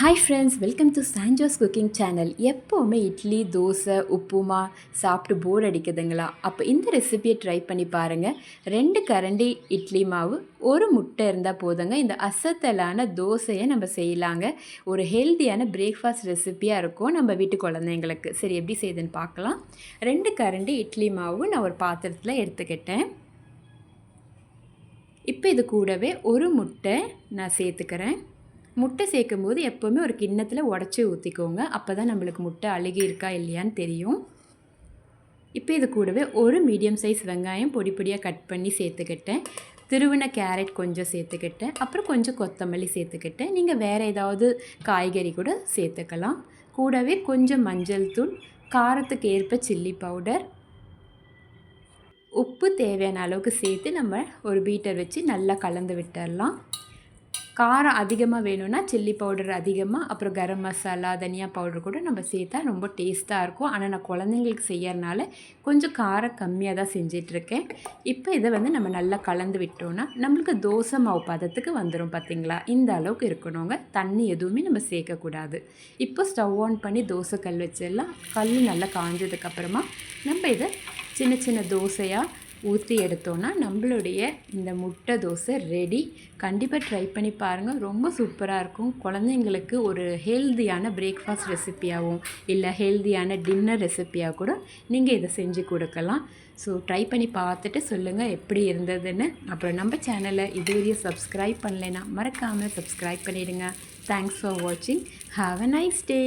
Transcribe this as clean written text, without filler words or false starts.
Hi friends, welcome to SanJoshCooking channel. எப்போவுமே இட்லி, தோசை, உப்புமா சாப்பிட்டு போர் அடிக்குதுங்களா? அப்போ இந்த ரெசிபியை ட்ரை பண்ணி பாருங்கள். 2 கரண்டி இட்லி மாவு, ஒரு முட்டை இருந்தால் போதுங்க. இந்த அசத்தலான தோசையை நம்ம செய்யலாங்க. ஒரு ஹெல்த்தியான பிரேக்ஃபாஸ்ட் ரெசிப்பியாக இருக்கும் நம்ம வீட்டு குழந்தைங்களுக்கு. சரி, எப்படி செய்யுதுன்னு பார்க்கலாம். 2 கரண்டி இட்லி மாவு நான் ஒரு பாத்திரத்தில் எடுத்துக்கிட்டேன். இப்போ இது கூடவே ஒரு முட்டை நான் சேர்த்துக்கிறேன். முட்டை சேர்க்கும் போது எப்போவுமே ஒரு கிண்ணத்தில் உடச்சி ஊற்றிக்கோங்க. அப்போ தான் நம்மளுக்கு முட்டை அழுகி இருக்கா இல்லையான்னு தெரியும். இப்போ இது கூடவே ஒரு மீடியம் சைஸ் வெங்காயம் பொடி பொடியாக கட் பண்ணி சேர்த்துக்கிட்டேன். துருவின கேரட் கொஞ்சம் சேர்த்துக்கிட்டேன். அப்புறம் கொஞ்சம் கொத்தமல்லி சேர்த்துக்கிட்டேன். நீங்கள் வேறு ஏதாவது காய்கறி கூட சேர்த்துக்கலாம். கூடவே கொஞ்சம் மஞ்சள் தூள், காரத்துக்கு ஏற்ப சில்லி பவுடர், உப்பு தேவையான அளவுக்கு சேர்த்து நம்ம ஒரு பீட்டர் வச்சு நல்லா கலந்து விட்டுடலாம். காரம் அதிகமாக வேணும்னா சில்லி பவுடர் அதிகமாக, அப்புறம் கரம் மசாலா, தனியா பவுடர் கூட நம்ம சேர்த்தா ரொம்ப டேஸ்ட்டாக இருக்கும். ஆனால் நான் குழந்தைங்களுக்கு செய்யறதுனால கொஞ்சம் காரம் கம்மியாக தான் செஞ்சிட்ருக்கேன். இப்போ இதை நம்ம நல்லா கலந்து விட்டோன்னா நம்மளுக்கு தோசை மாவு பதத்துக்கு வந்துடும். பார்த்திங்களா, இந்த அளவுக்கு இருக்கணுங்க. தண்ணி எதுவுமே நம்ம சேர்க்கக்கூடாது. இப்போ ஸ்டவ் ஆன் பண்ணி தோசை கல் வச்சிடலாம். கல் நல்லா காஞ்சதுக்கப்புறமா நம்ம இதை சின்ன சின்ன தோசையாக ஊற்றி எடுத்தோன்னா நம்மளுடைய இந்த முட்டை தோசை ரெடி. கண்டிப்பாக ட்ரை பண்ணி பாருங்கள், ரொம்ப சூப்பராக இருக்கும். குழந்தைங்களுக்கு ஒரு ஹெல்தியான பிரேக்ஃபாஸ்ட் ரெசிப்பியாகவும் இல்லை ஹெல்தியான டின்னர் ரெசிப்பியாக கூட நீங்கள் இதை செஞ்சு கொடுக்கலாம். ஸோ ட்ரை பண்ணி பார்த்துட்டு சொல்லுங்கள் எப்படி இருந்ததுன்னு. அப்புறம் நம்ம சேனலை இதுவரையும் சப்ஸ்கிரைப் பண்ணலைன்னா மறக்காமல் சப்ஸ்கிரைப் பண்ணிவிடுங்க. தேங்க்ஸ் ஃபார் வாட்சிங். Have a nice day.